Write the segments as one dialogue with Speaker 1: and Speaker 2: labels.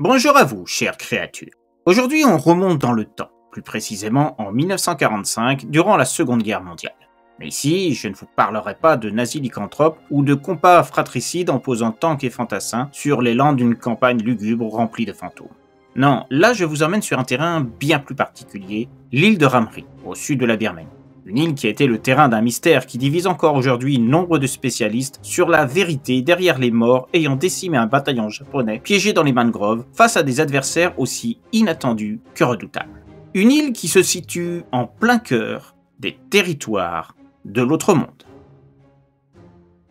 Speaker 1: Bonjour à vous, chères créatures. Aujourd'hui, on remonte dans le temps, plus précisément en 1945, durant la Seconde Guerre mondiale. Mais ici, je ne vous parlerai pas de nazis lycanthropes ou de compas fratricides opposant tanks et fantassins sur les landes d'une campagne lugubre remplie de fantômes. Non, là je vous emmène sur un terrain bien plus particulier, l'île de Ramri, au sud de la Birmanie. Une île qui a été le terrain d'un mystère qui divise encore aujourd'hui nombre de spécialistes sur la vérité derrière les morts ayant décimé un bataillon japonais piégé dans les mangroves face à des adversaires aussi inattendus que redoutables. Une île qui se situe en plein cœur des territoires de l'autre monde.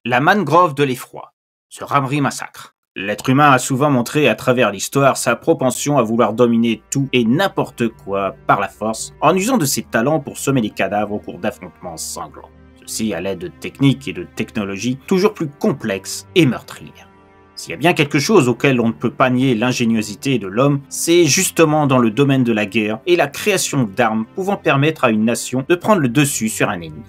Speaker 1: La mangrove de l'effroi, ce Ramri massacre. L'être humain a souvent montré à travers l'histoire sa propension à vouloir dominer tout et n'importe quoi par la force, en usant de ses talents pour semer des cadavres au cours d'affrontements sanglants. Ceci à l'aide de techniques et de technologies toujours plus complexes et meurtrières. S'il y a bien quelque chose auquel on ne peut pas nier l'ingéniosité de l'homme, c'est justement dans le domaine de la guerre et la création d'armes pouvant permettre à une nation de prendre le dessus sur un ennemi.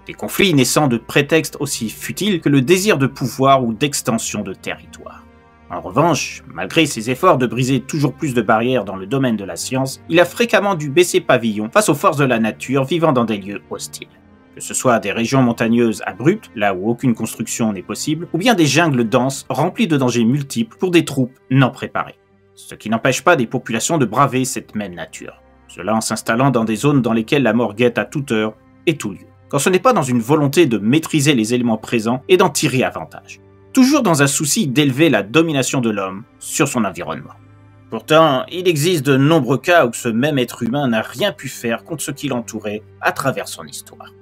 Speaker 1: Des conflits naissant de prétextes aussi futiles que le désir de pouvoir ou d'extension de territoire. En revanche, malgré ses efforts de briser toujours plus de barrières dans le domaine de la science, il a fréquemment dû baisser pavillon face aux forces de la nature vivant dans des lieux hostiles. Que ce soit des régions montagneuses abruptes, là où aucune construction n'est possible, ou bien des jungles denses remplies de dangers multiples pour des troupes non préparées. Ce qui n'empêche pas des populations de braver cette même nature. Cela en s'installant dans des zones dans lesquelles la mort guette à toute heure et tout lieu. Quand ce n'est pas dans une volonté de maîtriser les éléments présents et d'en tirer avantage. Toujours dans un souci d'élever la domination de l'homme sur son environnement. Pourtant, il existe de nombreux cas où ce même être humain n'a rien pu faire contre ce qui l'entourait à travers son histoire.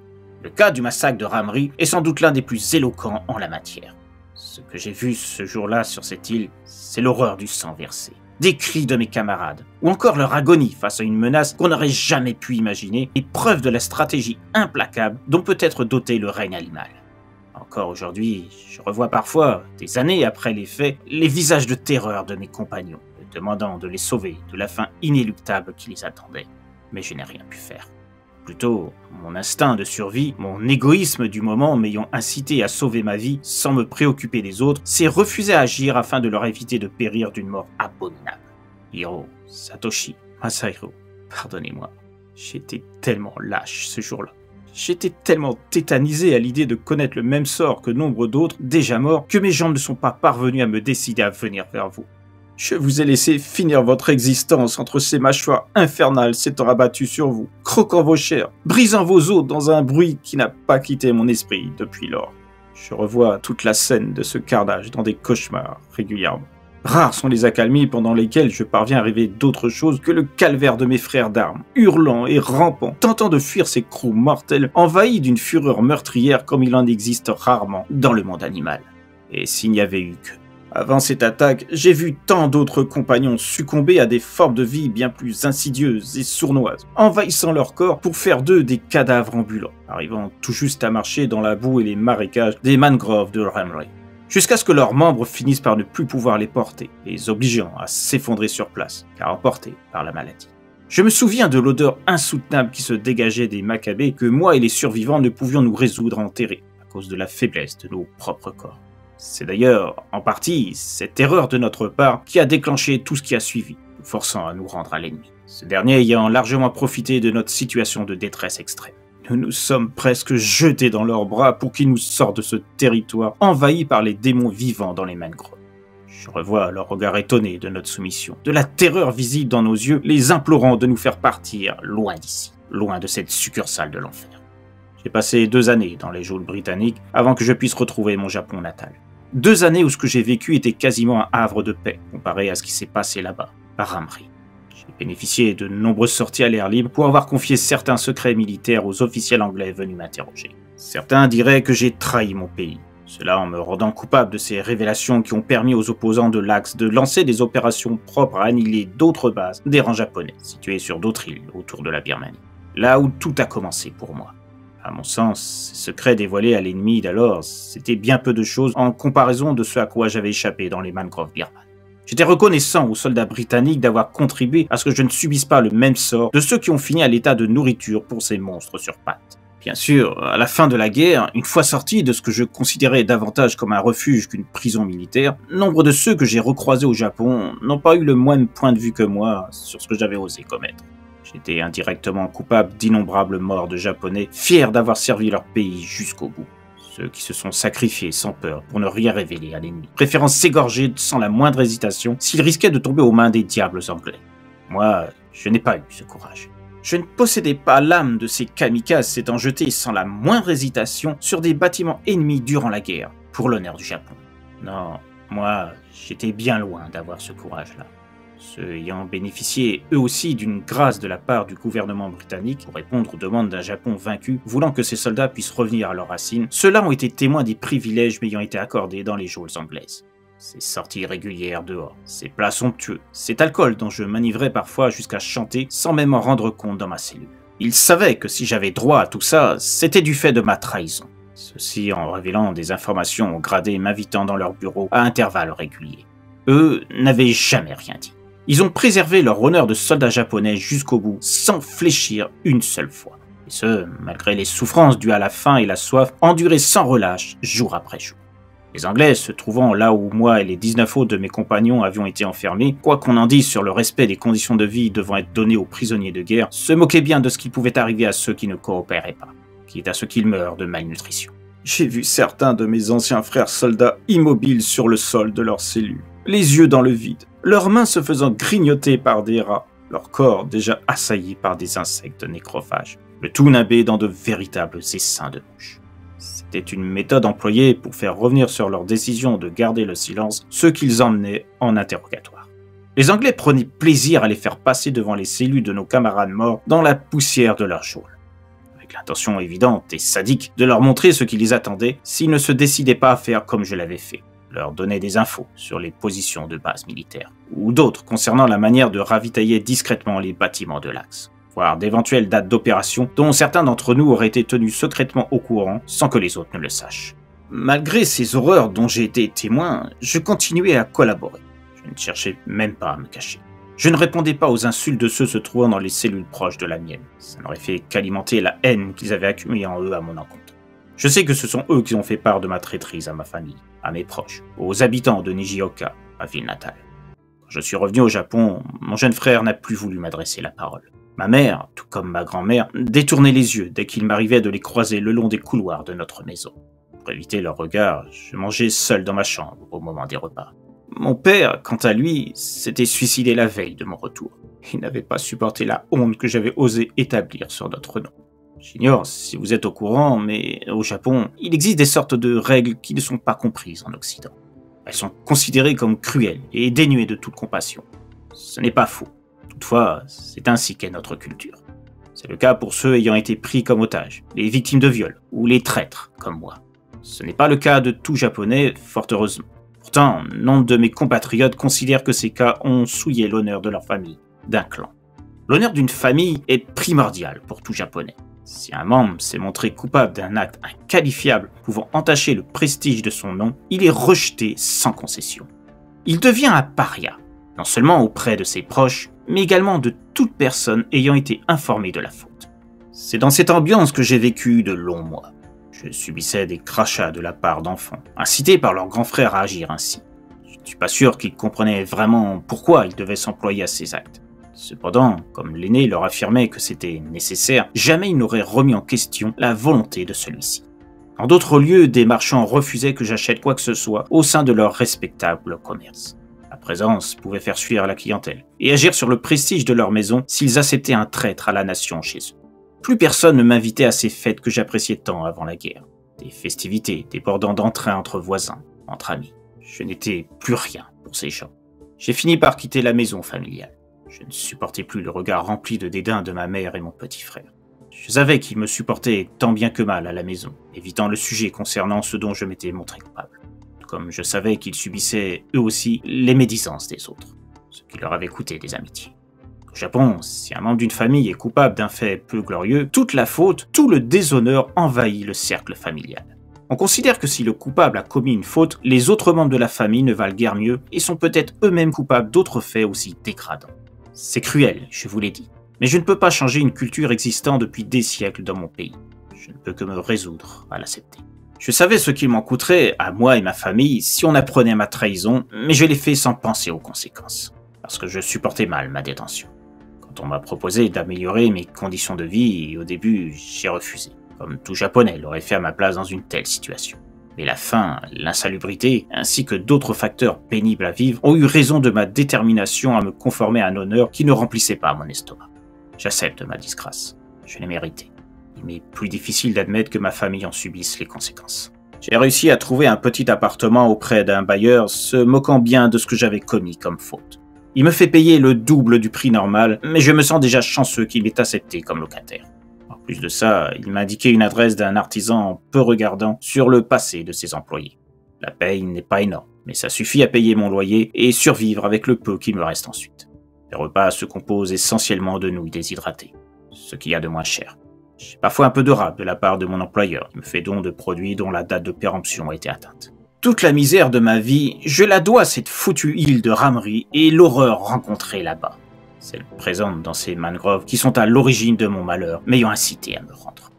Speaker 1: Le cas du massacre de Ramri est sans doute l'un des plus éloquents en la matière. Ce que j'ai vu ce jour-là sur cette île, c'est l'horreur du sang versé, des cris de mes camarades, ou encore leur agonie face à une menace qu'on n'aurait jamais pu imaginer, et preuve de la stratégie implacable dont peut être doté le règne animal. Encore aujourd'hui, je revois parfois, des années après les faits, les visages de terreur de mes compagnons, me demandant de les sauver de la fin inéluctable qui les attendait. Mais je n'ai rien pu faire. Plutôt, mon instinct de survie, mon égoïsme du moment m'ayant incité à sauver ma vie sans me préoccuper des autres, s'est refusé à agir afin de leur éviter de périr d'une mort abominable. Hiro, Satoshi, Masahiro, pardonnez-moi, j'étais tellement lâche ce jour-là. J'étais tellement tétanisé à l'idée de connaître le même sort que nombre d'autres déjà morts que mes jambes ne sont pas parvenues à me décider à venir vers vous. Je vous ai laissé finir votre existence entre ces mâchoires infernales s'étant abattues sur vous, croquant vos chairs, brisant vos os dans un bruit qui n'a pas quitté mon esprit depuis lors. Je revois toute la scène de ce carnage dans des cauchemars régulièrement. Rares sont les accalmies pendant lesquelles je parviens à rêver d'autre chose que le calvaire de mes frères d'armes, hurlant et rampant, tentant de fuir ces crocs mortels, envahis d'une fureur meurtrière comme il en existe rarement dans le monde animal. Et s'il n'y avait eu que... Avant cette attaque, j'ai vu tant d'autres compagnons succomber à des formes de vie bien plus insidieuses et sournoises, envahissant leur corps pour faire d'eux des cadavres ambulants, arrivant tout juste à marcher dans la boue et les marécages des mangroves de Ramri. Jusqu'à ce que leurs membres finissent par ne plus pouvoir les porter, les obligeant à s'effondrer sur place, car emportés par la maladie. Je me souviens de l'odeur insoutenable qui se dégageait des macabées que moi et les survivants ne pouvions nous résoudre à enterrer, à cause de la faiblesse de nos propres corps. C'est d'ailleurs, en partie, cette erreur de notre part qui a déclenché tout ce qui a suivi, nous forçant à nous rendre à l'ennemi. Ce dernier ayant largement profité de notre situation de détresse extrême. Nous nous sommes presque jetés dans leurs bras pour qu'ils nous sortent de ce territoire envahi par les démons vivants dans les mangroves. Je revois leur regard étonné de notre soumission, de la terreur visible dans nos yeux, les implorant de nous faire partir loin d'ici, loin de cette succursale de l'enfer. J'ai passé 2 années dans les geôles britanniques avant que je puisse retrouver mon Japon natal. 2 années où ce que j'ai vécu était quasiment un havre de paix, comparé à ce qui s'est passé là-bas, à Ramri. J'ai bénéficié de nombreuses sorties à l'air libre pour avoir confié certains secrets militaires aux officiels anglais venus m'interroger. Certains diraient que j'ai trahi mon pays. Cela en me rendant coupable de ces révélations qui ont permis aux opposants de l'Axe de lancer des opérations propres à annihiler d'autres bases des rangs japonais, situées sur d'autres îles autour de la Birmanie. Là où tout a commencé pour moi. À mon sens, ces secrets dévoilés à l'ennemi d'alors, c'était bien peu de choses en comparaison de ce à quoi j'avais échappé dans les mangroves birmanes. J'étais reconnaissant aux soldats britanniques d'avoir contribué à ce que je ne subisse pas le même sort de ceux qui ont fini à l'état de nourriture pour ces monstres sur pattes. Bien sûr, à la fin de la guerre, une fois sorti de ce que je considérais davantage comme un refuge qu'une prison militaire, nombre de ceux que j'ai recroisés au Japon n'ont pas eu le même point de vue que moi sur ce que j'avais osé commettre. J'étais indirectement coupable d'innombrables morts de Japonais, fiers d'avoir servi leur pays jusqu'au bout. Ceux qui se sont sacrifiés sans peur pour ne rien révéler à l'ennemi, préférant s'égorger sans la moindre hésitation s'ils risquaient de tomber aux mains des diables anglais. Moi, je n'ai pas eu ce courage. Je ne possédais pas l'âme de ces kamikazes s'étant jetés sans la moindre hésitation sur des bâtiments ennemis durant la guerre, pour l'honneur du Japon. Non, moi, j'étais bien loin d'avoir ce courage-là. Ceux ayant bénéficié eux aussi d'une grâce de la part du gouvernement britannique pour répondre aux demandes d'un Japon vaincu, voulant que ses soldats puissent revenir à leurs racines, ceux-là ont été témoins des privilèges m'ayant été accordés dans les geôles anglaises. Ces sorties régulières dehors, ces plats somptueux, cet alcool dont je manivrais parfois jusqu'à chanter sans même en rendre compte dans ma cellule. Ils savaient que si j'avais droit à tout ça, c'était du fait de ma trahison. Ceci en révélant des informations aux gradés m'invitant dans leur bureau à intervalles réguliers. Eux n'avaient jamais rien dit. Ils ont préservé leur honneur de soldats japonais jusqu'au bout, sans fléchir une seule fois. Et ce, malgré les souffrances dues à la faim et la soif, endurées sans relâche, jour après jour. Les Anglais, se trouvant là où moi et les 19 autres de mes compagnons avions été enfermés, quoi qu'on en dise sur le respect des conditions de vie devant être données aux prisonniers de guerre, se moquaient bien de ce qui pouvait arriver à ceux qui ne coopéraient pas, quitte à ce qu'ils meurent de malnutrition. J'ai vu certains de mes anciens frères soldats immobiles sur le sol de leur cellule, les yeux dans le vide, leurs mains se faisant grignoter par des rats, leur corps déjà assailli par des insectes nécrophages, le tout nimbé dans de véritables essaims de mouches. C'était une méthode employée pour faire revenir sur leur décision de garder le silence ceux qu'ils emmenaient en interrogatoire. Les Anglais prenaient plaisir à les faire passer devant les cellules de nos camarades morts dans la poussière de leur geôle, avec l'intention évidente et sadique de leur montrer ce qui les attendait s'ils ne se décidaient pas à faire comme je l'avais fait, leur donner des infos sur les positions de base militaires, ou d'autres concernant la manière de ravitailler discrètement les bâtiments de l'Axe, voire d'éventuelles dates d'opération dont certains d'entre nous auraient été tenus secrètement au courant sans que les autres ne le sachent. Malgré ces horreurs dont j'ai été témoin, je continuais à collaborer. Je ne cherchais même pas à me cacher. Je ne répondais pas aux insultes de ceux se trouvant dans les cellules proches de la mienne. Ça n'aurait fait qu'alimenter la haine qu'ils avaient accumulée en eux à mon encontre. Je sais que ce sont eux qui ont fait part de ma traîtrise à ma famille, à mes proches, aux habitants de Nijioka, ma ville natale. Quand je suis revenu au Japon, mon jeune frère n'a plus voulu m'adresser la parole. Ma mère, tout comme ma grand-mère, détournait les yeux dès qu'il m'arrivait de les croiser le long des couloirs de notre maison. Pour éviter leur regard, je mangeais seul dans ma chambre au moment des repas. Mon père, quant à lui, s'était suicidé la veille de mon retour. Il n'avait pas supporté la honte que j'avais osé établir sur notre nom. J'ignore si vous êtes au courant, mais au Japon, il existe des sortes de règles qui ne sont pas comprises en Occident. Elles sont considérées comme cruelles et dénuées de toute compassion. Ce n'est pas faux. Toutefois, c'est ainsi qu'est notre culture. C'est le cas pour ceux ayant été pris comme otages, les victimes de viol, ou les traîtres, comme moi. Ce n'est pas le cas de tout Japonais, fort heureusement. Pourtant, nombre de mes compatriotes considèrent que ces cas ont souillé l'honneur de leur famille, d'un clan. L'honneur d'une famille est primordial pour tout Japonais. Si un membre s'est montré coupable d'un acte inqualifiable pouvant entacher le prestige de son nom, il est rejeté sans concession. Il devient un paria, non seulement auprès de ses proches, mais également de toute personne ayant été informée de la faute. C'est dans cette ambiance que j'ai vécu de longs mois. Je subissais des crachats de la part d'enfants, incités par leurs grands frères à agir ainsi. Je ne suis pas sûr qu'ils comprenaient vraiment pourquoi ils devaient s'employer à ces actes. Cependant, comme l'aîné leur affirmait que c'était nécessaire, jamais ils n'auraient remis en question la volonté de celui-ci. En d'autres lieux, des marchands refusaient que j'achète quoi que ce soit au sein de leur respectable commerce. Ma présence pouvait faire fuir la clientèle et agir sur le prestige de leur maison s'ils acceptaient un traître à la nation chez eux. Plus personne ne m'invitait à ces fêtes que j'appréciais tant avant la guerre. Des festivités débordant d'entrain entre voisins, entre amis. Je n'étais plus rien pour ces gens. J'ai fini par quitter la maison familiale. Je ne supportais plus le regard rempli de dédain de ma mère et mon petit frère. Je savais qu'ils me supportaient tant bien que mal à la maison, évitant le sujet concernant ce dont je m'étais montré coupable. Comme je savais qu'ils subissaient eux aussi les médisances des autres, ce qui leur avait coûté des amitiés. Au Japon, si un membre d'une famille est coupable d'un fait peu glorieux, toute la faute, tout le déshonneur envahit le cercle familial. On considère que si le coupable a commis une faute, les autres membres de la famille ne valent guère mieux et sont peut-être eux-mêmes coupables d'autres faits aussi dégradants. C'est cruel, je vous l'ai dit, mais je ne peux pas changer une culture existant depuis des siècles dans mon pays. je ne peux que me résoudre à l'accepter. Je savais ce qu'il m'en coûterait, à moi et ma famille, si on apprenait ma trahison, mais je l'ai fait sans penser aux conséquences, parce que je supportais mal ma détention. Quand on m'a proposé d'améliorer mes conditions de vie, au début, j'ai refusé, comme tout Japonais l'aurait fait à ma place dans une telle situation. Mais la faim, l'insalubrité, ainsi que d'autres facteurs pénibles à vivre, ont eu raison de ma détermination à me conformer à un honneur qui ne remplissait pas mon estomac. J'accepte ma disgrâce, je l'ai méritée. Il m'est plus difficile d'admettre que ma famille en subisse les conséquences. J'ai réussi à trouver un petit appartement auprès d'un bailleur, se moquant bien de ce que j'avais commis comme faute. Il me fait payer le double du prix normal, mais je me sens déjà chanceux qu'il m'ait accepté comme locataire. En plus de ça, il m'a indiqué une adresse d'un artisan peu regardant sur le passé de ses employés. La paye n'est pas énorme, mais ça suffit à payer mon loyer et survivre avec le peu qui me reste ensuite. Les repas se composent essentiellement de nouilles déshydratées, ce qu'il y a de moins cher. J'ai parfois un peu de rab de la part de mon employeur, qui me fait don de produits dont la date de péremption a été atteinte. Toute la misère de ma vie, je la dois à cette foutue île de Ramri et l'horreur rencontrée là-bas. Celle présente dans ces mangroves qui sont à l'origine de mon malheur, m'ayant incité à me rendre.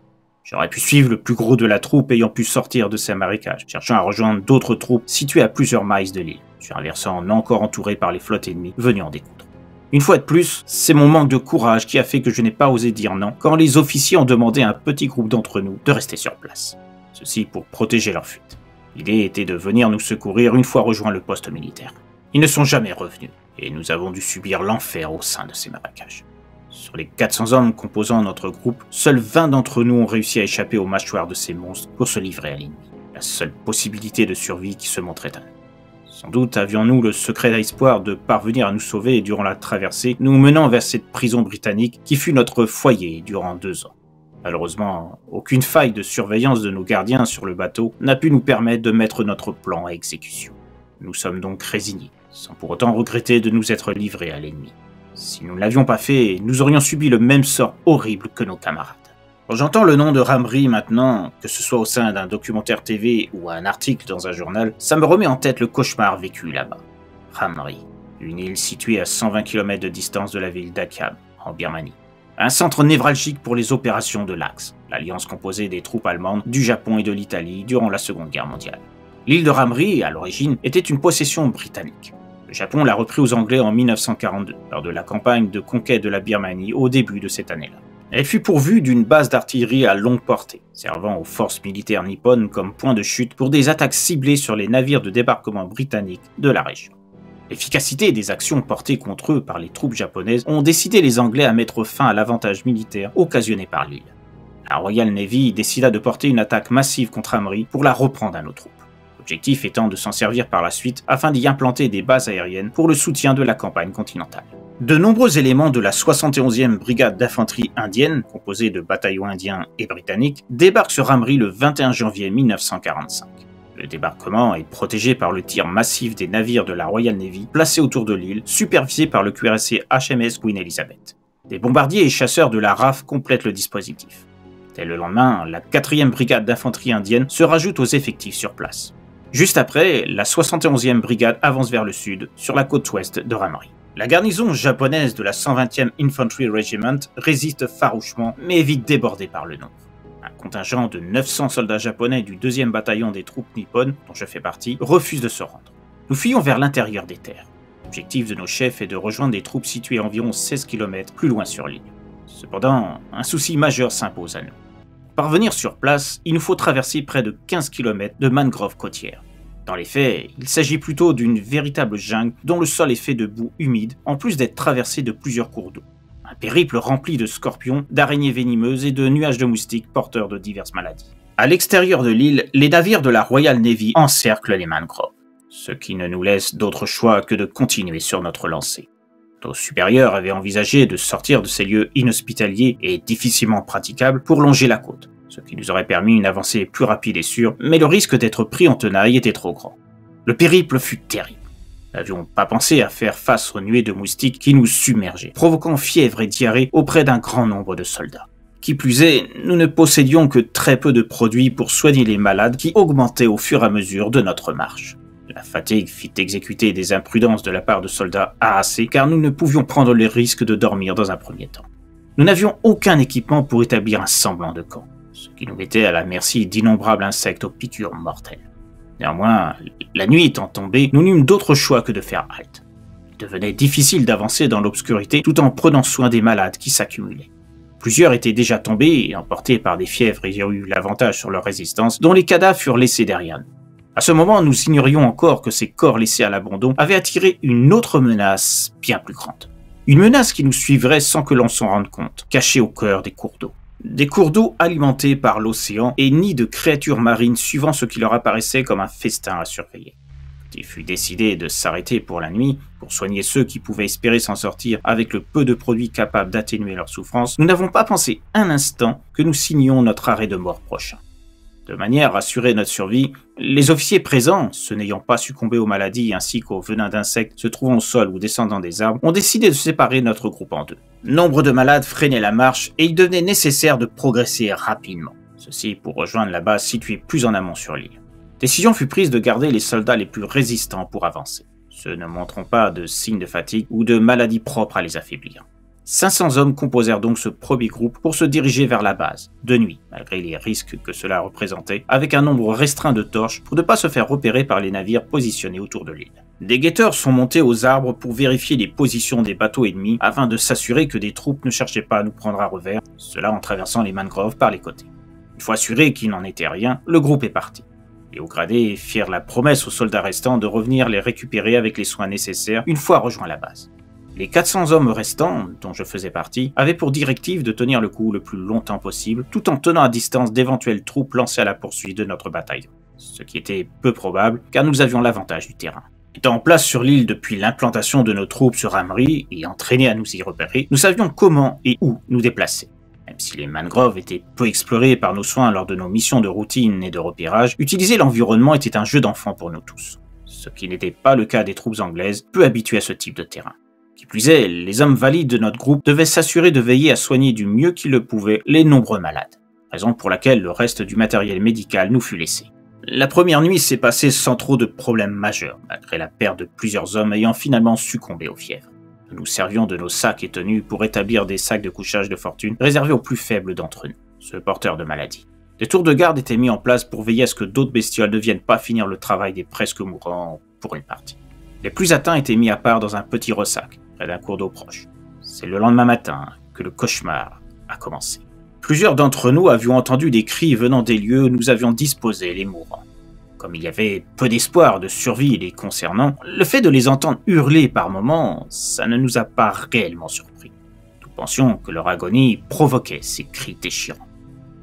Speaker 1: J'aurais pu suivre le plus gros de la troupe ayant pu sortir de ces marécages, cherchant à rejoindre d'autres troupes situées à plusieurs miles de l'île, sur un versant non encore entouré par les flottes ennemies venues en découdre. Une fois de plus, c'est mon manque de courage qui a fait que je n'ai pas osé dire non quand les officiers ont demandé à un petit groupe d'entre nous de rester sur place. Ceci pour protéger leur fuite. L'idée était de venir nous secourir une fois rejoint le poste militaire. Ils ne sont jamais revenus, et nous avons dû subir l'enfer au sein de ces marécages. Sur les 400 hommes composant notre groupe, seuls 20 d'entre nous ont réussi à échapper aux mâchoires de ces monstres pour se livrer à l'ennemi. La seule possibilité de survie qui se montrait à nous. Sans doute avions-nous le secret d'espoir de parvenir à nous sauver durant la traversée, nous menant vers cette prison britannique qui fut notre foyer durant 2 ans. Malheureusement, aucune faille de surveillance de nos gardiens sur le bateau n'a pu nous permettre de mettre notre plan à exécution. Nous sommes donc résignés, sans pour autant regretter de nous être livrés à l'ennemi. Si nous ne l'avions pas fait, nous aurions subi le même sort horrible que nos camarades. Quand j'entends le nom de Ramri maintenant, que ce soit au sein d'un documentaire TV ou un article dans un journal, ça me remet en tête le cauchemar vécu là-bas. Ramri, une île située à 120 km de distance de la ville d'Akyab, en Birmanie. Un centre névralgique pour les opérations de l'Axe, l'alliance composée des troupes allemandes, du Japon et de l'Italie durant la Seconde Guerre mondiale. L'île de Ramri, à l'origine, était une possession britannique. Le Japon l'a repris aux Anglais en 1942, lors de la campagne de conquête de la Birmanie au début de cette année-là. Elle fut pourvue d'une base d'artillerie à longue portée, servant aux forces militaires nippones comme point de chute pour des attaques ciblées sur les navires de débarquement britanniques de la région. L'efficacité des actions portées contre eux par les troupes japonaises ont décidé les Anglais à mettre fin à l'avantage militaire occasionné par l'île. La Royal Navy décida de porter une attaque massive contre Ramri pour la reprendre à nos troupes. L'objectif étant de s'en servir par la suite afin d'y implanter des bases aériennes pour le soutien de la campagne continentale. De nombreux éléments de la 71e brigade d'infanterie indienne, composée de bataillons indiens et britanniques, débarquent sur Ramri le 21 janvier 1945. Le débarquement est protégé par le tir massif des navires de la Royal Navy placés autour de l'île, supervisé par le cuirassé HMS Queen Elizabeth. Des bombardiers et chasseurs de la RAF complètent le dispositif. Dès le lendemain, la 4e brigade d'infanterie indienne se rajoute aux effectifs sur place. Juste après, la 71e brigade avance vers le sud, sur la côte ouest de Ramri. La garnison japonaise de la 120e Infantry Regiment résiste farouchement, mais est vite débordée par le nombre. Un contingent de 900 soldats japonais du 2e bataillon des troupes nippones, dont je fais partie, refuse de se rendre. Nous fuyons vers l'intérieur des terres. L'objectif de nos chefs est de rejoindre des troupes situées à environ 16 km plus loin sur l'île. Cependant, un souci majeur s'impose à nous. Pour parvenir sur place, il nous faut traverser près de 15 km de mangroves côtières. Dans les faits, il s'agit plutôt d'une véritable jungle dont le sol est fait de boue humide, en plus d'être traversé de plusieurs cours d'eau. Un périple rempli de scorpions, d'araignées venimeuses et de nuages de moustiques porteurs de diverses maladies. À l'extérieur de l'île, les navires de la Royal Navy encerclent les mangroves, ce qui ne nous laisse d'autre choix que de continuer sur notre lancée. Nos supérieurs avaient envisagé de sortir de ces lieux inhospitaliers et difficilement praticables pour longer la côte, ce qui nous aurait permis une avancée plus rapide et sûre, mais le risque d'être pris en tenaille était trop grand. Le périple fut terrible. Nous n'avions pas pensé à faire face aux nuées de moustiques qui nous submergeaient, provoquant fièvre et diarrhée auprès d'un grand nombre de soldats. Qui plus est, nous ne possédions que très peu de produits pour soigner les malades qui augmentaient au fur et à mesure de notre marche. La fatigue fit exécuter des imprudences de la part de soldats harassés car nous ne pouvions prendre le risque de dormir dans un premier temps. Nous n'avions aucun équipement pour établir un semblant de camp. ce qui nous mettait à la merci d'innombrables insectes aux piqûres mortelles. Néanmoins, la nuit étant tombée, nous n'eûmes d'autre choix que de faire halte. Il devenait difficile d'avancer dans l'obscurité tout en prenant soin des malades qui s'accumulaient. Plusieurs étaient déjà tombés et emportés par des fièvres ayant eu l'avantage sur leur résistance, dont les cadavres furent laissés derrière nous. À ce moment, nous ignorions encore que ces corps laissés à l'abandon avaient attiré une autre menace bien plus grande. Une menace qui nous suivrait sans que l'on s'en rende compte, cachée au cœur des cours d'eau. Des cours d'eau alimentés par l'océan et nids de créatures marines suivant ce qui leur apparaissait comme un festin à surveiller. Il fut décidé de s'arrêter pour la nuit, pour soigner ceux qui pouvaient espérer s'en sortir avec le peu de produits capables d'atténuer leur souffrance. Nous n'avons pas pensé un instant que nous signions notre arrêt de mort prochain. De manière à assurer notre survie, les officiers présents, ceux n'ayant pas succombé aux maladies ainsi qu'aux venins d'insectes se trouvant au sol ou descendant des arbres, ont décidé de séparer notre groupe en deux. Nombre de malades freinaient la marche et il devenait nécessaire de progresser rapidement. Ceci pour rejoindre la base située plus en amont sur l'île. Décision fut prise de garder les soldats les plus résistants pour avancer. Ceux ne montreront pas de signes de fatigue ou de maladies propres à les affaiblir. 500 hommes composèrent donc ce premier groupe pour se diriger vers la base, de nuit, malgré les risques que cela représentait, avec un nombre restreint de torches pour ne pas se faire repérer par les navires positionnés autour de l'île. Des guetteurs sont montés aux arbres pour vérifier les positions des bateaux ennemis afin de s'assurer que des troupes ne cherchaient pas à nous prendre à revers, cela en traversant les mangroves par les côtés. Une fois assuré qu'il n'en était rien, le groupe est parti. Les hauts gradés firent la promesse aux soldats restants de revenir les récupérer avec les soins nécessaires une fois rejoint la base. Les 400 hommes restants, dont je faisais partie, avaient pour directive de tenir le coup le plus longtemps possible, tout en tenant à distance d'éventuelles troupes lancées à la poursuite de notre bataillon. Ce qui était peu probable, car nous avions l'avantage du terrain. Étant en place sur l'île depuis l'implantation de nos troupes sur Amri et entraînés à nous y repérer, nous savions comment et où nous déplacer. Même si les mangroves étaient peu explorées par nos soins lors de nos missions de routine et de repérage, utiliser l'environnement était un jeu d'enfant pour nous tous. Ce qui n'était pas le cas des troupes anglaises, peu habituées à ce type de terrain. Qui plus est, les hommes valides de notre groupe devaient s'assurer de veiller à soigner du mieux qu'ils le pouvaient les nombreux malades, raison pour laquelle le reste du matériel médical nous fut laissé. La première nuit s'est passée sans trop de problèmes majeurs, malgré la perte de plusieurs hommes ayant finalement succombé aux fièvres. Nous nous servions de nos sacs et tenues pour établir des sacs de couchage de fortune réservés aux plus faibles d'entre nous, ceux porteurs de maladies. Des tours de garde étaient mis en place pour veiller à ce que d'autres bestioles ne viennent pas finir le travail des presque mourants pour une partie. Les plus atteints étaient mis à part dans un petit ressac, près d'un cours d'eau proche. C'est le lendemain matin que le cauchemar a commencé. Plusieurs d'entre nous avions entendu des cris venant des lieux où nous avions disposé les mourants. Comme il y avait peu d'espoir de survie les concernant, le fait de les entendre hurler par moments, ça ne nous a pas réellement surpris. Nous pensions que leur agonie provoquait ces cris déchirants.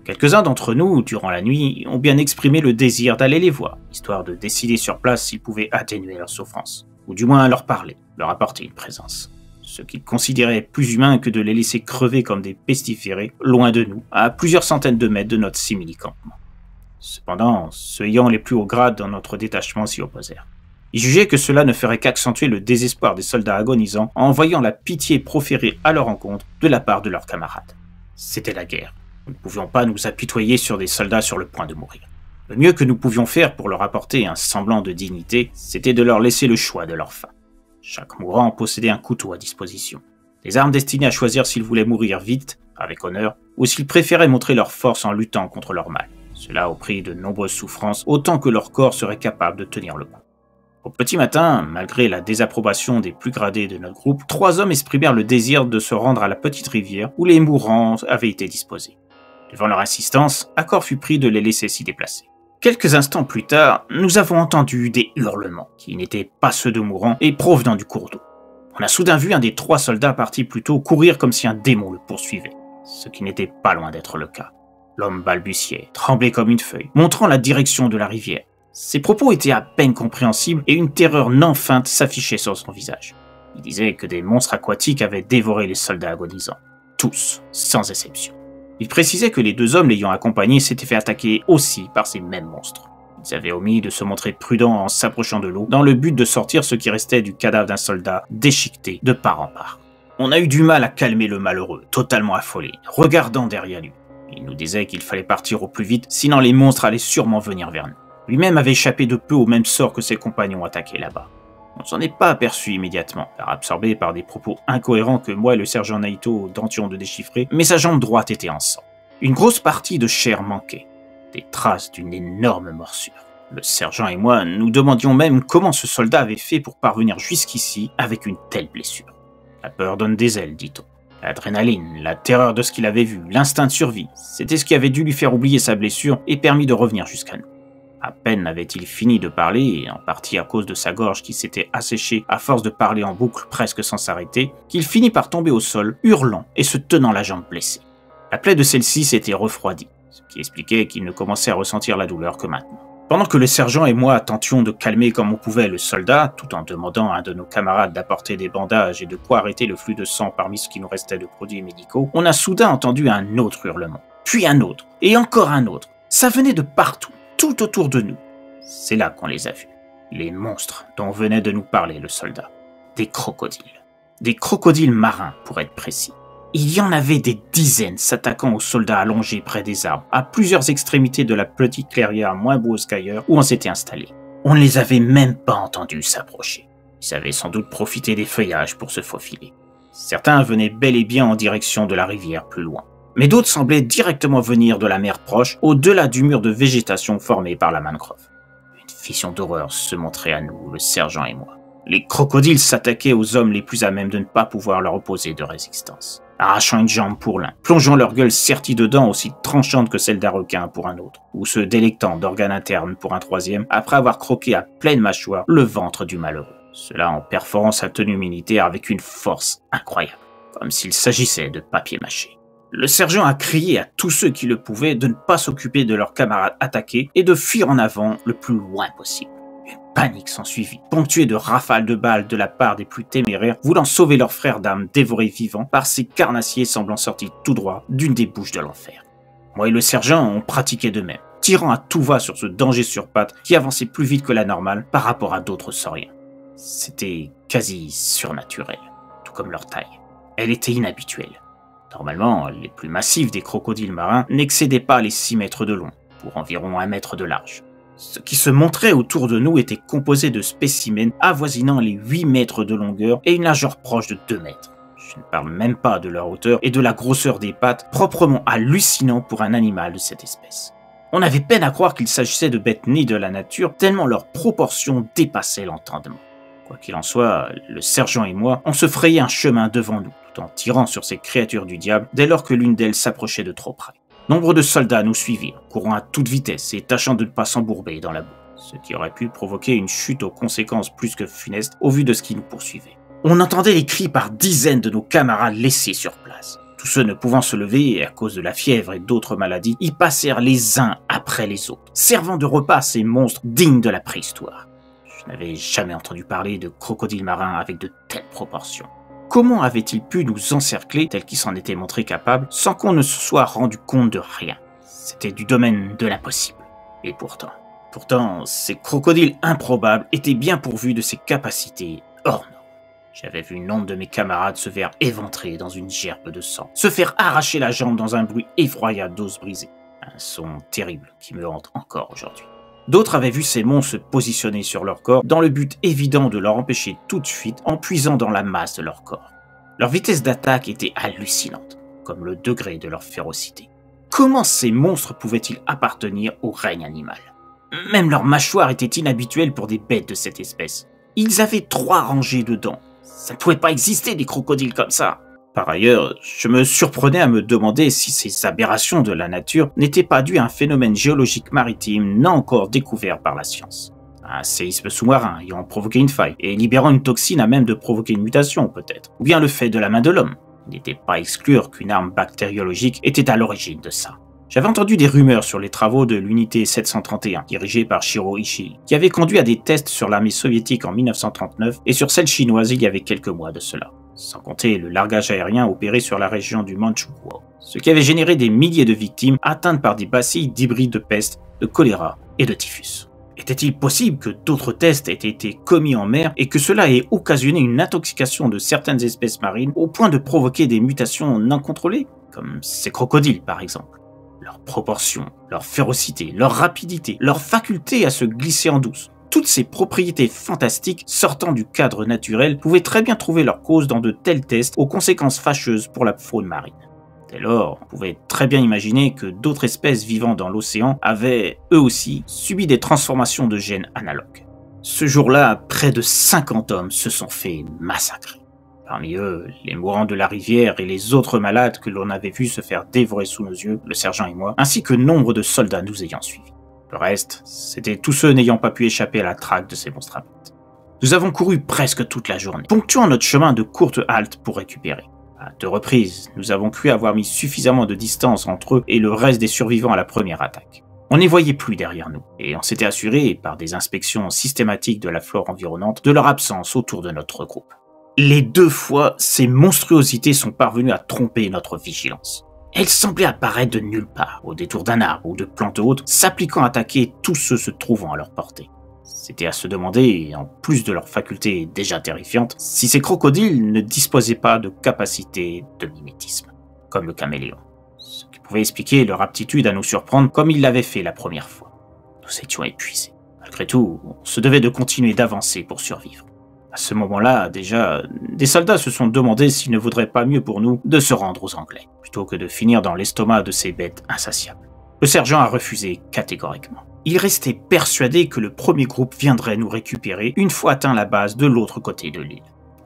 Speaker 1: Quelques-uns d'entre nous, durant la nuit, ont bien exprimé le désir d'aller les voir, histoire de décider sur place s'ils pouvaient atténuer leur souffrance, ou du moins leur parler, leur apporter une présence. Ce qu'ils considéraient plus humain que de les laisser crever comme des pestiférés, loin de nous, à plusieurs centaines de mètres de notre simili-campement. Cependant, ceux ayant les plus hauts grades dans notre détachement s'y opposèrent. Ils jugeaient que cela ne ferait qu'accentuer le désespoir des soldats agonisants en voyant la pitié proférée à leur encontre de la part de leurs camarades. C'était la guerre. Nous ne pouvions pas nous apitoyer sur des soldats sur le point de mourir. Le mieux que nous pouvions faire pour leur apporter un semblant de dignité, c'était de leur laisser le choix de leur fin. Chaque mourant possédait un couteau à disposition. Des armes destinées à choisir s'ils voulaient mourir vite, avec honneur, ou s'ils préféraient montrer leur force en luttant contre leur mal. Cela au prix de nombreuses souffrances, autant que leur corps serait capable de tenir le coup. Au petit matin, malgré la désapprobation des plus gradés de notre groupe, 3 hommes exprimèrent le désir de se rendre à la petite rivière où les mourants avaient été disposés. Devant leur insistance, accord fut pris de les laisser s'y déplacer. Quelques instants plus tard, nous avons entendu des hurlements, qui n'étaient pas ceux de mourants et provenant du cours d'eau. On a soudain vu un des 3 soldats partis plus tôt courir comme si un démon le poursuivait, ce qui n'était pas loin d'être le cas. L'homme balbutiait, tremblait comme une feuille, montrant la direction de la rivière. Ses propos étaient à peine compréhensibles et une terreur non feinte s'affichait sur son visage. Il disait que des monstres aquatiques avaient dévoré les soldats agonisants. Tous, sans exception. Il précisait que les 2 hommes l'ayant accompagné s'étaient fait attaquer aussi par ces mêmes monstres. Ils avaient omis de se montrer prudents en s'approchant de l'eau, dans le but de sortir ce qui restait du cadavre d'un soldat déchiqueté de part en part. On a eu du mal à calmer le malheureux, totalement affolé, regardant derrière lui. Il nous disait qu'il fallait partir au plus vite, sinon les monstres allaient sûrement venir vers nous. Lui-même avait échappé de peu au même sort que ses compagnons attaqués là-bas. On ne s'en est pas aperçu immédiatement, car absorbé par des propos incohérents que moi et le sergent Naito tentions de déchiffrer, mais sa jambe droite était en sang. Une grosse partie de chair manquait, des traces d'une énorme morsure. Le sergent et moi nous demandions même comment ce soldat avait fait pour parvenir jusqu'ici avec une telle blessure. La peur donne des ailes, dit-on. L'adrénaline, la terreur de ce qu'il avait vu, l'instinct de survie, c'était ce qui avait dû lui faire oublier sa blessure et permis de revenir jusqu'à nous. À peine avait-il fini de parler, en partie à cause de sa gorge qui s'était asséchée à force de parler en boucle presque sans s'arrêter, qu'il finit par tomber au sol, hurlant et se tenant la jambe blessée. La plaie de celle-ci s'était refroidie, ce qui expliquait qu'il ne commençait à ressentir la douleur que maintenant. Pendant que le sergent et moi tentions de calmer comme on pouvait le soldat, tout en demandant à un de nos camarades d'apporter des bandages et de quoi arrêter le flux de sang parmi ce qui nous restait de produits médicaux, on a soudain entendu un autre hurlement, puis un autre, et encore un autre. Ça venait de partout, tout autour de nous. C'est là qu'on les a vus. Les monstres dont venait de nous parler le soldat. Des crocodiles. Des crocodiles marins, pour être précis. Il y en avait des dizaines s'attaquant aux soldats allongés près des arbres, à plusieurs extrémités de la petite clairière moins beuse qu'ailleurs où on s'était installé. On ne les avait même pas entendus s'approcher. Ils avaient sans doute profité des feuillages pour se faufiler. Certains venaient bel et bien en direction de la rivière plus loin. Mais d'autres semblaient directement venir de la mer proche, au-delà du mur de végétation formé par la mangrove. Une vision d'horreur se montrait à nous, le sergent et moi. Les crocodiles s'attaquaient aux hommes les plus à même de ne pas pouvoir leur opposer de résistance, arrachant une jambe pour l'un, plongeant leur gueule sertie de dents aussi tranchantes que celle d'un requin pour un autre, ou se délectant d'organes internes pour un troisième, après avoir croqué à pleine mâchoire le ventre du malheureux. Cela en perforant sa tenue militaire avec une force incroyable, comme s'il s'agissait de papier mâché. Le sergent a crié à tous ceux qui le pouvaient de ne pas s'occuper de leurs camarades attaqués et de fuir en avant le plus loin possible. Une panique s'ensuivit, ponctuée de rafales de balles de la part des plus téméraires voulant sauver leur frère d'âme dévoré vivant par ces carnassiers semblant sortis tout droit d'une des bouches de l'enfer. Moi et le sergent ont pratiqué de même, tirant à tout va sur ce danger sur pattes qui avançait plus vite que la normale par rapport à d'autres sauriens. C'était quasi surnaturel, tout comme leur taille. Elle était inhabituelle. Normalement, les plus massifs des crocodiles marins n'excédaient pas les 6 mètres de long, pour environ 1 mètre de large. Ce qui se montrait autour de nous était composé de spécimens avoisinant les 8 mètres de longueur et une largeur proche de 2 mètres. Je ne parle même pas de leur hauteur et de la grosseur des pattes, proprement hallucinant pour un animal de cette espèce. On avait peine à croire qu'il s'agissait de bêtes nées de la nature, tellement leurs proportions dépassaient l'entendement. Quoi qu'il en soit, le sergent et moi, on se frayait un chemin devant nous, tout en tirant sur ces créatures du diable dès lors que l'une d'elles s'approchait de trop près. Nombre de soldats nous suivirent, courant à toute vitesse et tâchant de ne pas s'embourber dans la boue, ce qui aurait pu provoquer une chute aux conséquences plus que funestes au vu de ce qui nous poursuivait. On entendait les cris par dizaines de nos camarades laissés sur place. Tous ceux ne pouvant se lever à cause de la fièvre et d'autres maladies, y passèrent les uns après les autres, servant de repas à ces monstres dignes de la préhistoire. Je n'avais jamais entendu parler de crocodiles marins avec de telles proportions. Comment avait-il pu nous encercler tel qu'il s'en était montré capable sans qu'on ne se soit rendu compte de rien? C'était du domaine de l'impossible. Et pourtant, ces crocodiles improbables étaient bien pourvus de ces capacités hors normes. J'avais vu nombre de mes camarades se faire éventrer dans une gerbe de sang, se faire arracher la jambe dans un bruit effroyable d'os brisés. Un son terrible qui me hante encore aujourd'hui. D'autres avaient vu ces monstres se positionner sur leur corps dans le but évident de leur empêcher toute fuite en puisant dans la masse de leur corps. Leur vitesse d'attaque était hallucinante, comme le degré de leur férocité. Comment ces monstres pouvaient-ils appartenir au règne animal? Même leurs mâchoires étaient inhabituelles pour des bêtes de cette espèce. Ils avaient 3 rangées de dents. Ça ne pouvait pas exister des crocodiles comme ça. Par ailleurs, je me surprenais à me demander si ces aberrations de la nature n'étaient pas dues à un phénomène géologique maritime non encore découvert par la science. Un séisme sous-marin ayant provoqué une faille et libérant une toxine à même de provoquer une mutation peut-être, ou bien le fait de la main de l'homme. Il n'était pas à exclure qu'une arme bactériologique était à l'origine de ça. J'avais entendu des rumeurs sur les travaux de l'unité 731, dirigée par Shiro Ishii, qui avait conduit à des tests sur l'armée soviétique en 1939 et sur celle chinoise il y avait quelques mois de cela. Sans compter le largage aérien opéré sur la région du Mandchoukuo, ce qui avait généré des milliers de victimes atteintes par des bacilles d'hybrides de peste, de choléra et de typhus. Était-il possible que d'autres tests aient été commis en mer et que cela ait occasionné une intoxication de certaines espèces marines au point de provoquer des mutations non contrôlées, comme ces crocodiles par exemple? Leurs proportions, leur férocité, leur rapidité, leur faculté à se glisser en douce. Toutes ces propriétés fantastiques sortant du cadre naturel pouvaient très bien trouver leur cause dans de tels tests aux conséquences fâcheuses pour la faune marine. Dès lors, on pouvait très bien imaginer que d'autres espèces vivant dans l'océan avaient, eux aussi, subi des transformations de gènes analogues. Ce jour-là, près de 50 hommes se sont fait massacrer. Parmi eux, les mourants de la rivière et les autres malades que l'on avait vus se faire dévorer sous nos yeux, le sergent et moi, ainsi que nombre de soldats nous ayant suivis. Le reste, c'était tous ceux n'ayant pas pu échapper à la traque de ces monstres à pattes. Nous avons couru presque toute la journée, ponctuant notre chemin de courtes haltes pour récupérer. À 2 reprises, nous avons cru avoir mis suffisamment de distance entre eux et le reste des survivants à la première attaque. On n'y voyait plus derrière nous, et on s'était assuré, par des inspections systématiques de la flore environnante, de leur absence autour de notre groupe. Les 2 fois, ces monstruosités sont parvenues à tromper notre vigilance. Elles semblaient apparaître de nulle part, au détour d'un arbre ou de plantes hautes, s'appliquant à attaquer tous ceux se trouvant à leur portée. C'était à se demander, en plus de leurs facultés déjà terrifiantes, si ces crocodiles ne disposaient pas de capacités de mimétisme, comme le caméléon. Ce qui pouvait expliquer leur aptitude à nous surprendre comme ils l'avaient fait la première fois. Nous étions épuisés. Malgré tout, on se devait de continuer d'avancer pour survivre. À ce moment-là, déjà, des soldats se sont demandé s'il ne vaudrait pas mieux pour nous de se rendre aux Anglais, plutôt que de finir dans l'estomac de ces bêtes insatiables. Le sergent a refusé catégoriquement. Il restait persuadé que le premier groupe viendrait nous récupérer une fois atteint la base de l'autre côté de l'île,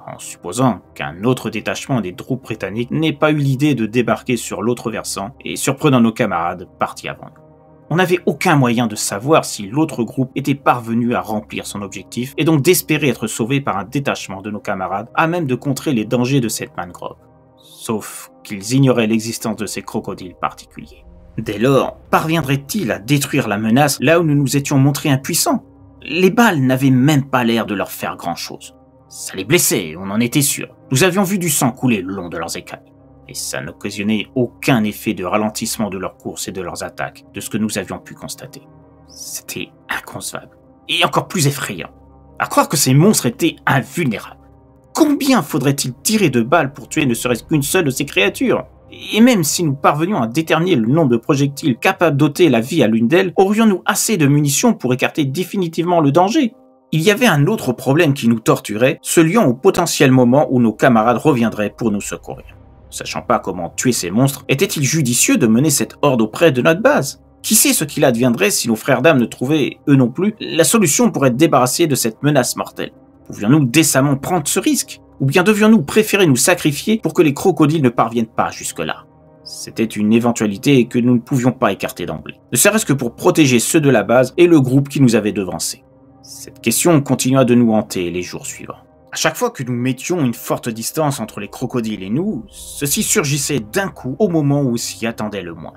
Speaker 1: en supposant qu'un autre détachement des troupes britanniques n'ait pas eu l'idée de débarquer sur l'autre versant et surprenant nos camarades partis avant nous. On n'avait aucun moyen de savoir si l'autre groupe était parvenu à remplir son objectif et donc d'espérer être sauvé par un détachement de nos camarades à même de contrer les dangers de cette mangrove. Sauf qu'ils ignoraient l'existence de ces crocodiles particuliers. Dès lors, parviendraient-ils à détruire la menace là où nous nous étions montrés impuissants? Les balles n'avaient même pas l'air de leur faire grand-chose. Ça les blessait, on en était sûr. Nous avions vu du sang couler le long de leurs écailles. Et ça n'occasionnait aucun effet de ralentissement de leur course et de leurs attaques, de ce que nous avions pu constater. C'était inconcevable, et encore plus effrayant. À croire que ces monstres étaient invulnérables. Combien faudrait-il tirer de balles pour tuer ne serait-ce qu'une seule de ces créatures? Et même si nous parvenions à déterminer le nombre de projectiles capables d'ôter la vie à l'une d'elles, aurions-nous assez de munitions pour écarter définitivement le danger? Il y avait un autre problème qui nous torturait, se liant au potentiel moment où nos camarades reviendraient pour nous secourir. Sachant pas comment tuer ces monstres, était-il judicieux de mener cette horde auprès de notre base? Qui sait ce qu'il adviendrait si nos frères d'âme ne trouvaient, eux non plus, la solution pour être débarrassés de cette menace mortelle? Pouvions-nous décemment prendre ce risque? Ou bien devions-nous préférer nous sacrifier pour que les crocodiles ne parviennent pas jusque-là? C'était une éventualité que nous ne pouvions pas écarter d'emblée, ne serait-ce que pour protéger ceux de la base et le groupe qui nous avait devancés. Cette question continua de nous hanter les jours suivants. À chaque fois que nous mettions une forte distance entre les crocodiles et nous, ceux-ci surgissaient d'un coup au moment où on s'y attendait le moins.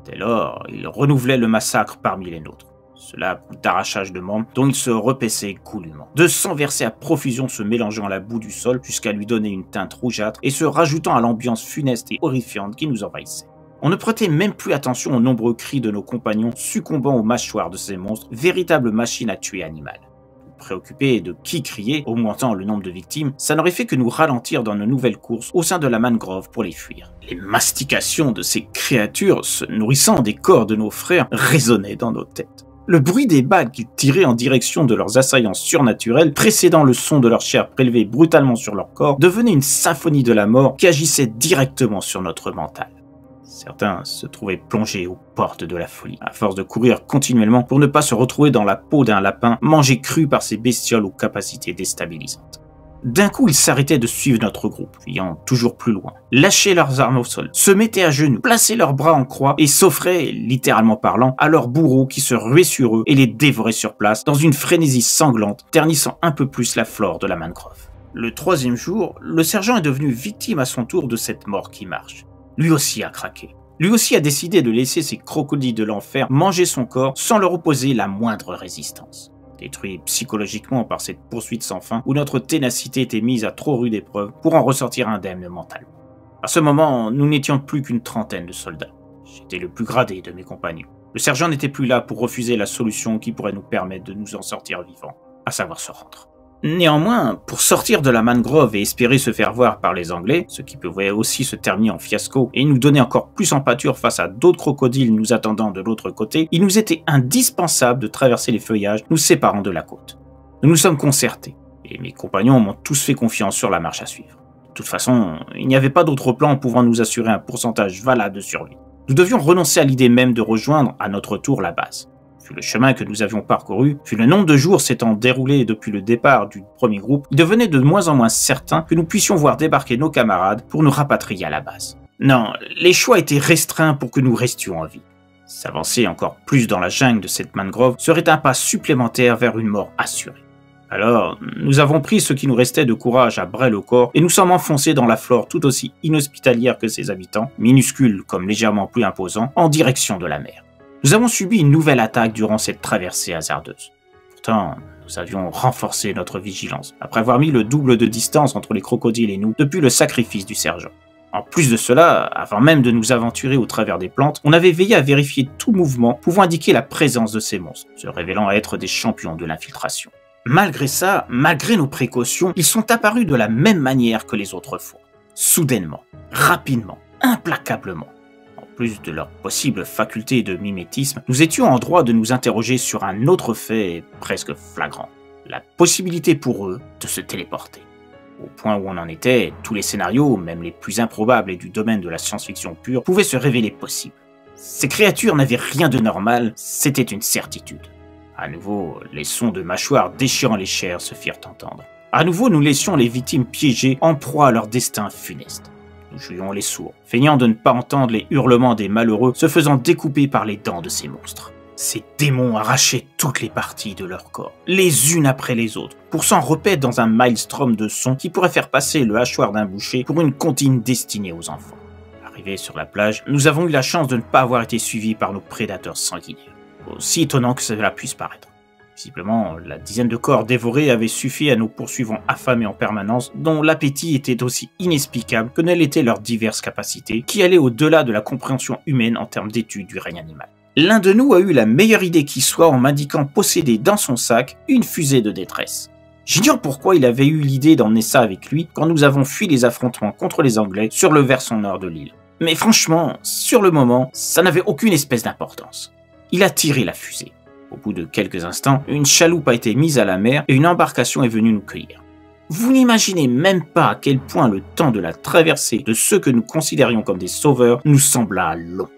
Speaker 1: Dès lors, ils renouvelaient le massacre parmi les nôtres. Cela à coup d'arrachage de membres dont ils se repaissaient goulûment, de sang versé à profusion se mélangeant à la boue du sol jusqu'à lui donner une teinte rougeâtre et se rajoutant à l'ambiance funeste et horrifiante qui nous envahissait. On ne prêtait même plus attention aux nombreux cris de nos compagnons succombant aux mâchoires de ces monstres, véritables machines à tuer animales. Préoccupés de qui criait, augmentant le nombre de victimes, ça n'aurait fait que nous ralentir dans nos nouvelles courses au sein de la mangrove pour les fuir. Les mastications de ces créatures, se nourrissant des corps de nos frères, résonnaient dans nos têtes. Le bruit des balles qu'ils tiraient en direction de leurs assaillants surnaturels, précédant le son de leur chair prélevée brutalement sur leur corps, devenait une symphonie de la mort qui agissait directement sur notre mental. Certains se trouvaient plongés aux portes de la folie, à force de courir continuellement pour ne pas se retrouver dans la peau d'un lapin, mangé cru par ces bestioles aux capacités déstabilisantes. D'un coup, ils s'arrêtaient de suivre notre groupe, fuyant toujours plus loin, lâchaient leurs armes au sol, se mettaient à genoux, plaçaient leurs bras en croix et s'offraient, littéralement parlant, à leurs bourreaux qui se ruaient sur eux et les dévoraient sur place dans une frénésie sanglante, ternissant un peu plus la flore de la mangrove. Le 3e jour, le sergent est devenu victime à son tour de cette mort qui marche. Lui aussi a craqué. Lui aussi a décidé de laisser ces crocodiles de l'enfer manger son corps sans leur opposer la moindre résistance. Détruit psychologiquement par cette poursuite sans fin où notre ténacité était mise à trop rude épreuve pour en ressortir indemne mentalement. À ce moment, nous n'étions plus qu'une trentaine de soldats. J'étais le plus gradé de mes compagnons. Le sergent n'était plus là pour refuser la solution qui pourrait nous permettre de nous en sortir vivants, à savoir se rendre. Néanmoins, pour sortir de la mangrove et espérer se faire voir par les Anglais, ce qui pouvait aussi se terminer en fiasco et nous donner encore plus en pâture face à d'autres crocodiles nous attendant de l'autre côté, il nous était indispensable de traverser les feuillages nous séparant de la côte. Nous nous sommes concertés, et mes compagnons m'ont tous fait confiance sur la marche à suivre. De toute façon, il n'y avait pas d'autre plan pouvant nous assurer un pourcentage valable de survie. Nous devions renoncer à l'idée même de rejoindre à notre tour la base. Vu le chemin que nous avions parcouru, vu le nombre de jours s'étant déroulés depuis le départ du premier groupe, il devenait de moins en moins certain que nous puissions voir débarquer nos camarades pour nous rapatrier à la base. Non, les choix étaient restreints pour que nous restions en vie. S'avancer encore plus dans la jungle de cette mangrove serait un pas supplémentaire vers une mort assurée. Alors, nous avons pris ce qui nous restait de courage à bras-le-corps et nous sommes enfoncés dans la flore tout aussi inhospitalière que ses habitants, minuscules comme légèrement plus imposants, en direction de la mer. Nous avons subi une nouvelle attaque durant cette traversée hasardeuse. Pourtant, nous avions renforcé notre vigilance, après avoir mis le double de distance entre les crocodiles et nous depuis le sacrifice du sergent. En plus de cela, avant même de nous aventurer au travers des plantes, on avait veillé à vérifier tout mouvement pouvant indiquer la présence de ces monstres, se révélant être des champions de l'infiltration. Malgré ça, malgré nos précautions, ils sont apparus de la même manière que les autres fois. Soudainement, rapidement, implacablement. En plus de leur possible faculté de mimétisme, nous étions en droit de nous interroger sur un autre fait presque flagrant. La possibilité pour eux de se téléporter. Au point où on en était, tous les scénarios, même les plus improbables et du domaine de la science-fiction pure, pouvaient se révéler possibles. Ces créatures n'avaient rien de normal, c'était une certitude. À nouveau, les sons de mâchoires déchirant les chairs se firent entendre. À nouveau, nous laissions les victimes piégées en proie à leur destin funeste. Nous jouions les sourds, feignant de ne pas entendre les hurlements des malheureux se faisant découper par les dents de ces monstres. Ces démons arrachaient toutes les parties de leur corps, les unes après les autres, pour s'en repaître dans un maelstrom de sons qui pourrait faire passer le hachoir d'un boucher pour une comptine destinée aux enfants. Arrivés sur la plage, nous avons eu la chance de ne pas avoir été suivis par nos prédateurs sanguinaires. Aussi étonnant que cela puisse paraître. Visiblement, la dizaine de corps dévorés avait suffi à nos poursuivants affamés en permanence, dont l'appétit était aussi inexplicable que ne l'étaient leurs diverses capacités, qui allaient au-delà de la compréhension humaine en termes d'étude du règne animal. L'un de nous a eu la meilleure idée qui soit en m'indiquant posséder dans son sac une fusée de détresse. J'ignore pourquoi il avait eu l'idée d'emmener ça avec lui quand nous avons fui les affrontements contre les Anglais sur le versant nord de l'île. Mais franchement, sur le moment, ça n'avait aucune espèce d'importance. Il a tiré la fusée. Au bout de quelques instants, une chaloupe a été mise à la mer et une embarcation est venue nous cueillir. Vous n'imaginez même pas à quel point le temps de la traversée de ceux que nous considérions comme des sauveurs nous sembla long.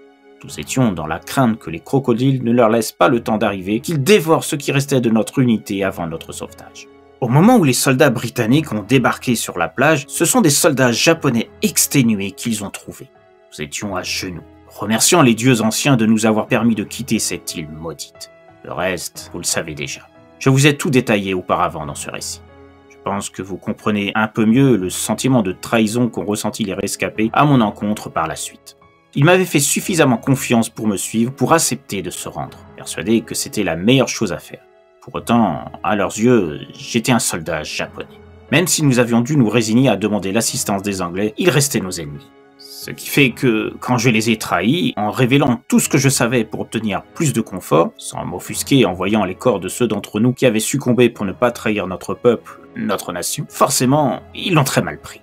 Speaker 1: Nous étions dans la crainte que les crocodiles ne leur laissent pas le temps d'arriver, qu'ils dévorent ce qui restait de notre unité avant notre sauvetage. Au moment où les soldats britanniques ont débarqué sur la plage, ce sont des soldats japonais exténués qu'ils ont trouvés. Nous étions à genoux, remerciant les dieux anciens de nous avoir permis de quitter cette île maudite. Le reste, vous le savez déjà. Je vous ai tout détaillé auparavant dans ce récit. Je pense que vous comprenez un peu mieux le sentiment de trahison qu'ont ressenti les rescapés à mon encontre par la suite. Ils m'avaient fait suffisamment confiance pour me suivre, pour accepter de se rendre, persuadés que c'était la meilleure chose à faire. Pour autant, à leurs yeux, j'étais un soldat japonais. Même si nous avions dû nous résigner à demander l'assistance des Anglais, ils restaient nos ennemis. Ce qui fait que, quand je les ai trahis, en révélant tout ce que je savais pour obtenir plus de confort, sans m'offusquer en voyant les corps de ceux d'entre nous qui avaient succombé pour ne pas trahir notre peuple, notre nation, forcément, ils l'ont très mal pris.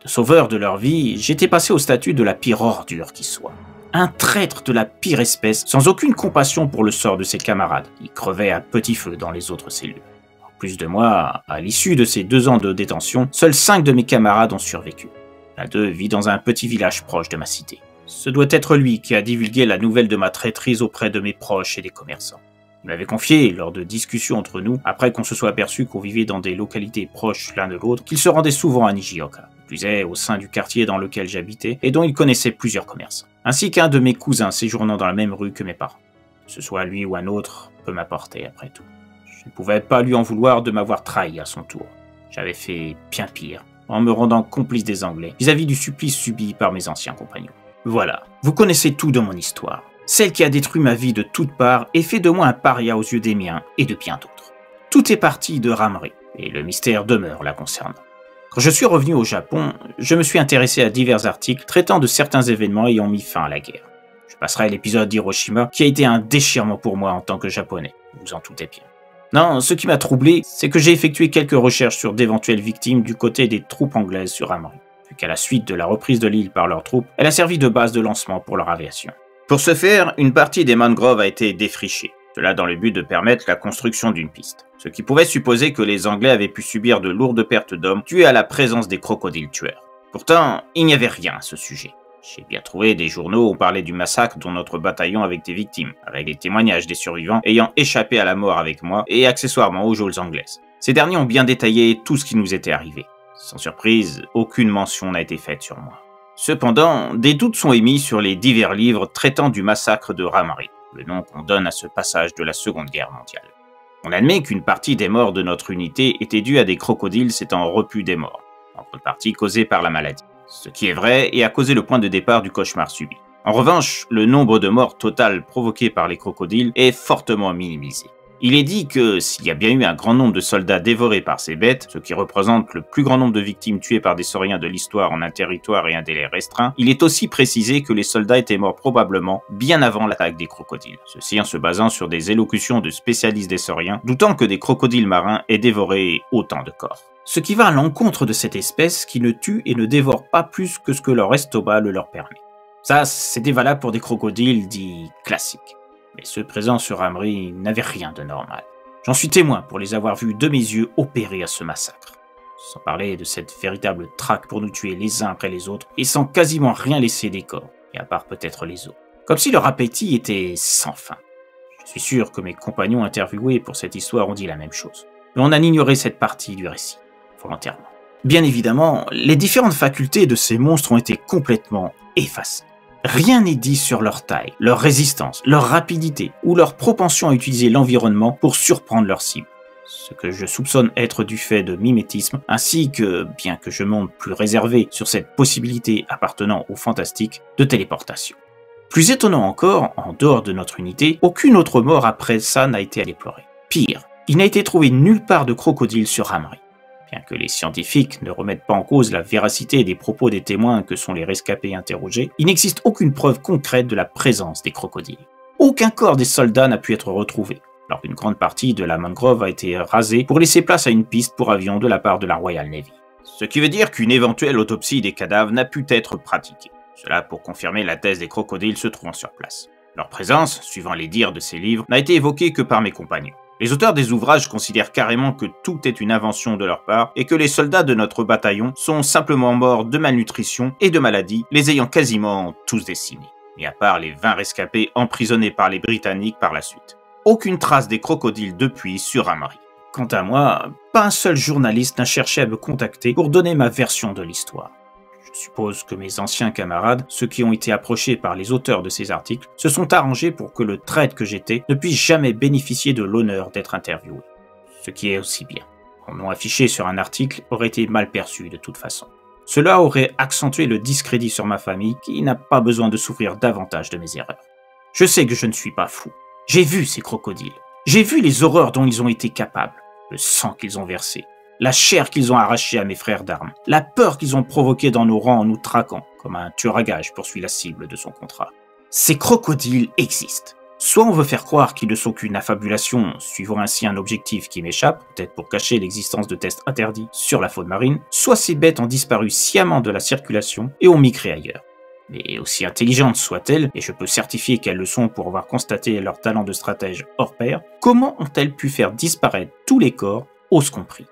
Speaker 1: De sauveur de leur vie, j'étais passé au statut de la pire ordure qui soit. Un traître de la pire espèce, sans aucune compassion pour le sort de ses camarades, qui crevaient à petit feu dans les autres cellules. En plus de moi, à l'issue de ces 2 ans de détention, seuls 5 de mes camarades ont survécu. L'un d'eux vit dans un petit village proche de ma cité. Ce doit être lui qui a divulgué la nouvelle de ma traîtrise auprès de mes proches et des commerçants. Il m'avait confié, lors de discussions entre nous, après qu'on se soit aperçu qu'on vivait dans des localités proches l'un de l'autre, qu'il se rendait souvent à Nijioka, plus est au sein du quartier dans lequel j'habitais et dont il connaissait plusieurs commerçants, ainsi qu'un de mes cousins séjournant dans la même rue que mes parents. Que ce soit lui ou un autre, peut m'apporter après tout. Je ne pouvais pas lui en vouloir de m'avoir trahi à son tour. J'avais fait bien pire, en me rendant complice des Anglais vis-à-vis du supplice subi par mes anciens compagnons. Voilà, vous connaissez tout de mon histoire. Celle qui a détruit ma vie de toutes parts et fait de moi un paria aux yeux des miens et de bien d'autres. Tout est parti de Ramri, et le mystère demeure la concernant. Quand je suis revenu au Japon, je me suis intéressé à divers articles traitant de certains événements ayant mis fin à la guerre. Je passerai à l'épisode d'Hiroshima, qui a été un déchirement pour moi en tant que japonais, vous en doutez bien. Non, ce qui m'a troublé, c'est que j'ai effectué quelques recherches sur d'éventuelles victimes du côté des troupes anglaises sur Ramri, vu qu'à la suite de la reprise de l'île par leurs troupes, elle a servi de base de lancement pour leur aviation. Pour ce faire, une partie des mangroves a été défrichée, cela dans le but de permettre la construction d'une piste, ce qui pouvait supposer que les Anglais avaient pu subir de lourdes pertes d'hommes dues à la présence des crocodiles tueurs. Pourtant, il n'y avait rien à ce sujet. J'ai bien trouvé des journaux où on parlait du massacre dont notre bataillon avait des victimes, avec des témoignages des survivants ayant échappé à la mort avec moi et accessoirement aux geôles anglaises. Ces derniers ont bien détaillé tout ce qui nous était arrivé. Sans surprise, aucune mention n'a été faite sur moi. Cependant, des doutes sont émis sur les divers livres traitant du massacre de Ramari, le nom qu'on donne à ce passage de la Seconde Guerre mondiale. On admet qu'une partie des morts de notre unité était due à des crocodiles s'étant repus des morts, en grande partie causée par la maladie. Ce qui est vrai et a causé le point de départ du cauchemar subi. En revanche, le nombre de morts totales provoquées par les crocodiles est fortement minimisé. Il est dit que s'il y a bien eu un grand nombre de soldats dévorés par ces bêtes, ce qui représente le plus grand nombre de victimes tuées par des sauriens de l'histoire en un territoire et un délai restreint, il est aussi précisé que les soldats étaient morts probablement bien avant l'attaque des crocodiles. Ceci en se basant sur des élocutions de spécialistes des sauriens, doutant que des crocodiles marins aient dévoré autant de corps. Ce qui va à l'encontre de cette espèce qui ne tue et ne dévore pas plus que ce que leur estomac le leur permet. Ça, c'était valable pour des crocodiles dits classiques. Mais ceux présents sur Ramari n'avaient rien de normal. J'en suis témoin pour les avoir vus de mes yeux opérer à ce massacre. Sans parler de cette véritable traque pour nous tuer les uns après les autres et sans quasiment rien laisser des corps, et à part peut-être les os. Comme si leur appétit était sans fin. Je suis sûr que mes compagnons interviewés pour cette histoire ont dit la même chose. Mais on a ignoré cette partie du récit, volontairement. Bien évidemment, les différentes facultés de ces monstres ont été complètement effacées. Rien n'est dit sur leur taille, leur résistance, leur rapidité ou leur propension à utiliser l'environnement pour surprendre leur cible. Ce que je soupçonne être du fait de mimétisme, ainsi que, bien que je monte plus réservé sur cette possibilité appartenant au fantastique, de téléportation. Plus étonnant encore, en dehors de notre unité, aucune autre mort après ça n'a été à déplorer. Pire, il n'a été trouvé nulle part de crocodile sur Ramari. Bien que les scientifiques ne remettent pas en cause la véracité des propos des témoins que sont les rescapés interrogés, il n'existe aucune preuve concrète de la présence des crocodiles. Aucun corps des soldats n'a pu être retrouvé, alors qu'une grande partie de la mangrove a été rasée pour laisser place à une piste pour avion de la part de la Royal Navy. Ce qui veut dire qu'une éventuelle autopsie des cadavres n'a pu être pratiquée. Cela pour confirmer la thèse des crocodiles se trouvant sur place. Leur présence, suivant les dires de ces livres, n'a été évoquée que par mes compagnons. Les auteurs des ouvrages considèrent carrément que tout est une invention de leur part et que les soldats de notre bataillon sont simplement morts de malnutrition et de maladies, les ayant quasiment tous décimés. Et à part les 20 rescapés emprisonnés par les Britanniques par la suite. Aucune trace des crocodiles depuis sur Ramari. Quant à moi, pas un seul journaliste n'a cherché à me contacter pour donner ma version de l'histoire. Je suppose que mes anciens camarades, ceux qui ont été approchés par les auteurs de ces articles, se sont arrangés pour que le traître que j'étais ne puisse jamais bénéficier de l'honneur d'être interviewé. Ce qui est aussi bien. Mon nom affiché sur un article aurait été mal perçu de toute façon. Cela aurait accentué le discrédit sur ma famille qui n'a pas besoin de souffrir davantage de mes erreurs. Je sais que je ne suis pas fou. J'ai vu ces crocodiles. J'ai vu les horreurs dont ils ont été capables, le sang qu'ils ont versé. La chair qu'ils ont arrachée à mes frères d'armes, la peur qu'ils ont provoquée dans nos rangs en nous traquant, comme un tueur à gages poursuit la cible de son contrat. Ces crocodiles existent. Soit on veut faire croire qu'ils ne sont qu'une affabulation, suivant ainsi un objectif qui m'échappe, peut-être pour cacher l'existence de tests interdits sur la faune marine, soit ces bêtes ont disparu sciemment de la circulation et ont migré ailleurs. Mais aussi intelligentes soient-elles, et je peux certifier qu'elles le sont pour avoir constaté leur talent de stratège hors pair, comment ont-elles pu faire disparaître tous les corps, os compris?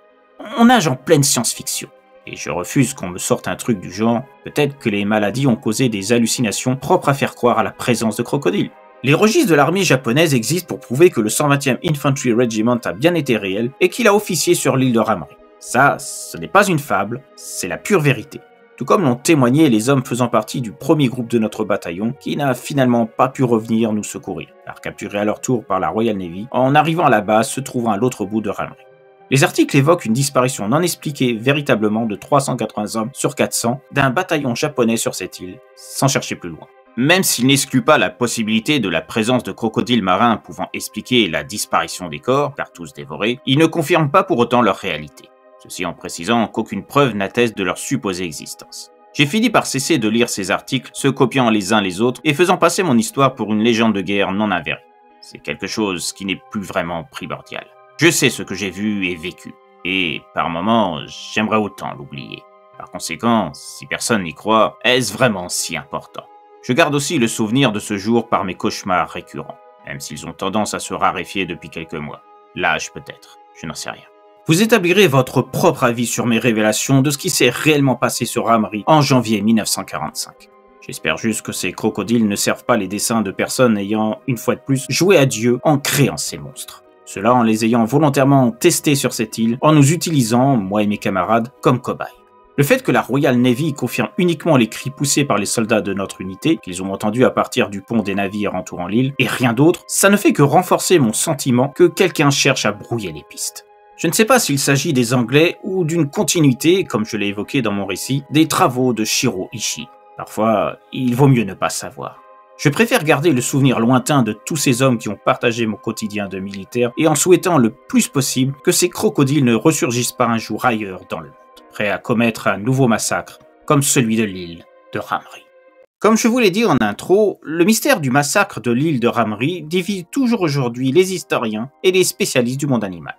Speaker 1: On nage en pleine science-fiction, et je refuse qu'on me sorte un truc du genre, peut-être que les maladies ont causé des hallucinations propres à faire croire à la présence de crocodiles. Les registres de l'armée japonaise existent pour prouver que le 120e Infantry Regiment a bien été réel et qu'il a officié sur l'île de Ramari. Ça, ce n'est pas une fable, c'est la pure vérité. Tout comme l'ont témoigné les hommes faisant partie du premier groupe de notre bataillon qui n'a finalement pas pu revenir nous secourir, car capturés à leur tour par la Royal Navy en arrivant à la base se trouvant à l'autre bout de Ramari. Les articles évoquent une disparition non expliquée véritablement de 380 hommes sur 400 d'un bataillon japonais sur cette île, sans chercher plus loin. Même s'il n'exclut pas la possibilité de la présence de crocodiles marins pouvant expliquer la disparition des corps, car tous dévorés, il ne confirme pas pour autant leur réalité. Ceci en précisant qu'aucune preuve n'atteste de leur supposée existence. J'ai fini par cesser de lire ces articles, se copiant les uns les autres et faisant passer mon histoire pour une légende de guerre non avérée. C'est quelque chose qui n'est plus vraiment primordial. Je sais ce que j'ai vu et vécu, et par moments, j'aimerais autant l'oublier. Par conséquent, si personne n'y croit, est-ce vraiment si important? Je garde aussi le souvenir de ce jour par mes cauchemars récurrents, même s'ils ont tendance à se raréfier depuis quelques mois. L'âge peut-être, je n'en sais rien. Vous établirez votre propre avis sur mes révélations de ce qui s'est réellement passé sur Ramri en janvier 1945. J'espère juste que ces crocodiles ne servent pas les dessins de personnes ayant, une fois de plus, joué à Dieu en créant ces monstres. Cela en les ayant volontairement testés sur cette île, en nous utilisant, moi et mes camarades, comme cobayes. Le fait que la Royal Navy confirme uniquement les cris poussés par les soldats de notre unité, qu'ils ont entendus à partir du pont des navires entourant l'île, et rien d'autre, ça ne fait que renforcer mon sentiment que quelqu'un cherche à brouiller les pistes. Je ne sais pas s'il s'agit des Anglais ou d'une continuité, comme je l'ai évoqué dans mon récit, des travaux de Shiro Ishii. Parfois, il vaut mieux ne pas savoir. Je préfère garder le souvenir lointain de tous ces hommes qui ont partagé mon quotidien de militaire et en souhaitant le plus possible que ces crocodiles ne ressurgissent pas un jour ailleurs dans le monde, prêts à commettre un nouveau massacre comme celui de l'île de Ramri. Comme je vous l'ai dit en intro, le mystère du massacre de l'île de Ramri divise toujours aujourd'hui les historiens et les spécialistes du monde animal.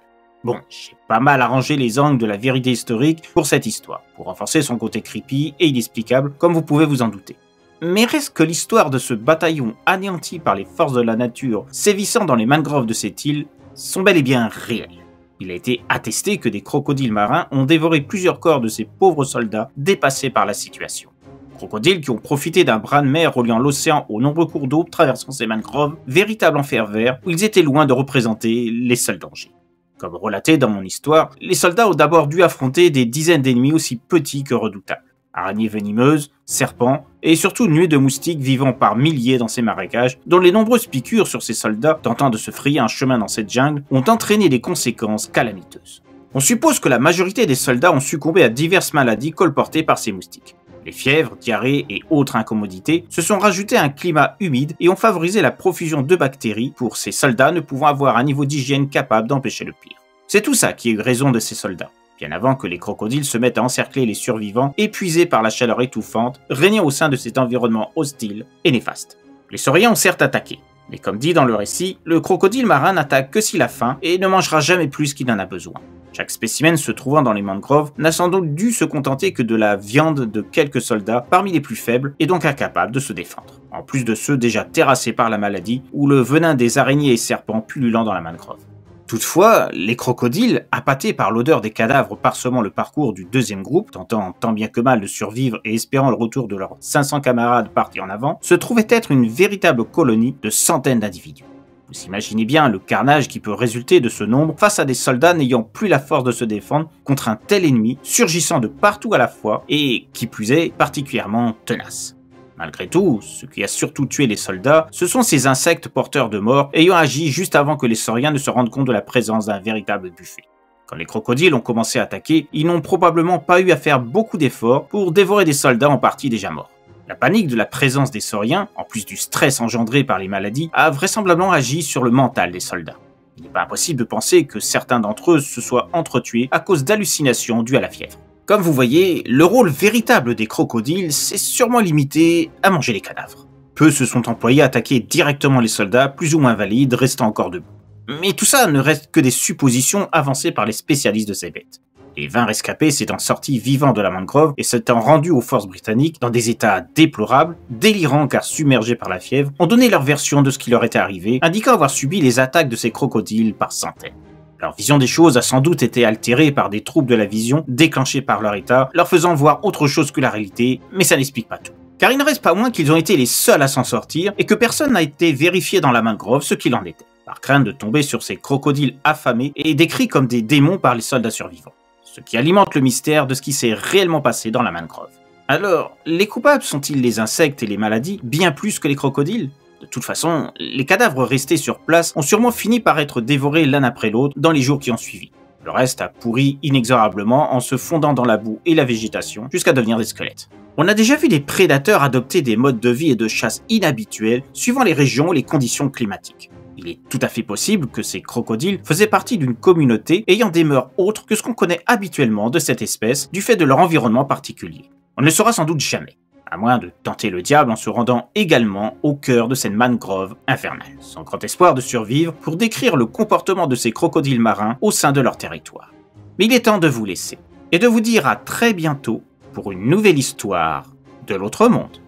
Speaker 1: Bon, j'ai pas mal arrangé les angles de la vérité historique pour cette histoire, pour renforcer son côté creepy et inexplicable, comme vous pouvez vous en douter. Mais reste que l'histoire de ce bataillon anéanti par les forces de la nature sévissant dans les mangroves de cette île sont bel et bien réelles. Il a été attesté que des crocodiles marins ont dévoré plusieurs corps de ces pauvres soldats dépassés par la situation. Crocodiles qui ont profité d'un bras de mer reliant l'océan aux nombreux cours d'eau traversant ces mangroves, véritable enfer vert où ils étaient loin de représenter les seuls dangers. Comme relaté dans mon histoire, les soldats ont d'abord dû affronter des dizaines d'ennemis aussi petits que redoutables. Araignées venimeuses, serpents et surtout nuées de moustiques vivant par milliers dans ces marécages, dont les nombreuses piqûres sur ces soldats tentant de se frayer un chemin dans cette jungle ont entraîné des conséquences calamiteuses. On suppose que la majorité des soldats ont succombé à diverses maladies colportées par ces moustiques. Les fièvres, diarrhées et autres incommodités se sont rajoutées à un climat humide et ont favorisé la profusion de bactéries pour ces soldats ne pouvant avoir un niveau d'hygiène capable d'empêcher le pire. C'est tout ça qui est raison de ces soldats, bien avant que les crocodiles se mettent à encercler les survivants épuisés par la chaleur étouffante régnant au sein de cet environnement hostile et néfaste. Les sauriens ont certes attaqué, mais comme dit dans le récit, le crocodile marin n'attaque que s'il a faim et ne mangera jamais plus qu'il en a besoin. Chaque spécimen se trouvant dans les mangroves n'a sans doute dû se contenter que de la viande de quelques soldats parmi les plus faibles et donc incapables de se défendre, en plus de ceux déjà terrassés par la maladie ou le venin des araignées et serpents pullulant dans la mangrove. Toutefois, les crocodiles, appâtés par l'odeur des cadavres parsemant le parcours du deuxième groupe, tentant tant bien que mal de survivre et espérant le retour de leurs 500 camarades partis en avant, se trouvaient être une véritable colonie de centaines d'individus. Vous imaginez bien le carnage qui peut résulter de ce nombre face à des soldats n'ayant plus la force de se défendre contre un tel ennemi surgissant de partout à la fois et, qui plus est, particulièrement tenace. Malgré tout, ce qui a surtout tué les soldats, ce sont ces insectes porteurs de mort ayant agi juste avant que les sauriens ne se rendent compte de la présence d'un véritable buffet. Quand les crocodiles ont commencé à attaquer, ils n'ont probablement pas eu à faire beaucoup d'efforts pour dévorer des soldats en partie déjà morts. La panique de la présence des sauriens, en plus du stress engendré par les maladies, a vraisemblablement agi sur le mental des soldats. Il n'est pas impossible de penser que certains d'entre eux se soient entretués à cause d'hallucinations dues à la fièvre. Comme vous voyez, le rôle véritable des crocodiles s'est sûrement limité à manger les cadavres. Peu se sont employés à attaquer directement les soldats plus ou moins valides restant encore debout. Mais tout ça ne reste que des suppositions avancées par les spécialistes de ces bêtes. Les 20 rescapés s'étant sortis vivants de la mangrove et s'étant rendus aux forces britanniques dans des états déplorables, délirants car submergés par la fièvre, ont donné leur version de ce qui leur était arrivé, indiquant avoir subi les attaques de ces crocodiles par centaines. Leur vision des choses a sans doute été altérée par des troubles de la vision déclenchés par leur état, leur faisant voir autre chose que la réalité, mais ça n'explique pas tout. Car il ne reste pas moins qu'ils ont été les seuls à s'en sortir et que personne n'a été vérifié dans la mangrove ce qu'il en était, par crainte de tomber sur ces crocodiles affamés et décrits comme des démons par les soldats survivants. Ce qui alimente le mystère de ce qui s'est réellement passé dans la mangrove. Alors, les coupables sont-ils les insectes et les maladies bien plus que les crocodiles ? De toute façon, les cadavres restés sur place ont sûrement fini par être dévorés l'un après l'autre dans les jours qui ont suivi. Le reste a pourri inexorablement en se fondant dans la boue et la végétation jusqu'à devenir des squelettes. On a déjà vu des prédateurs adopter des modes de vie et de chasse inhabituels suivant les régions et les conditions climatiques. Il est tout à fait possible que ces crocodiles faisaient partie d'une communauté ayant des mœurs autres que ce qu'on connaît habituellement de cette espèce du fait de leur environnement particulier. On ne le saura sans doute jamais, à moins de tenter le diable en se rendant également au cœur de cette mangrove infernale, sans grand espoir de survivre pour décrire le comportement de ces crocodiles marins au sein de leur territoire. Mais il est temps de vous laisser, et de vous dire à très bientôt pour une nouvelle histoire de l'autre monde.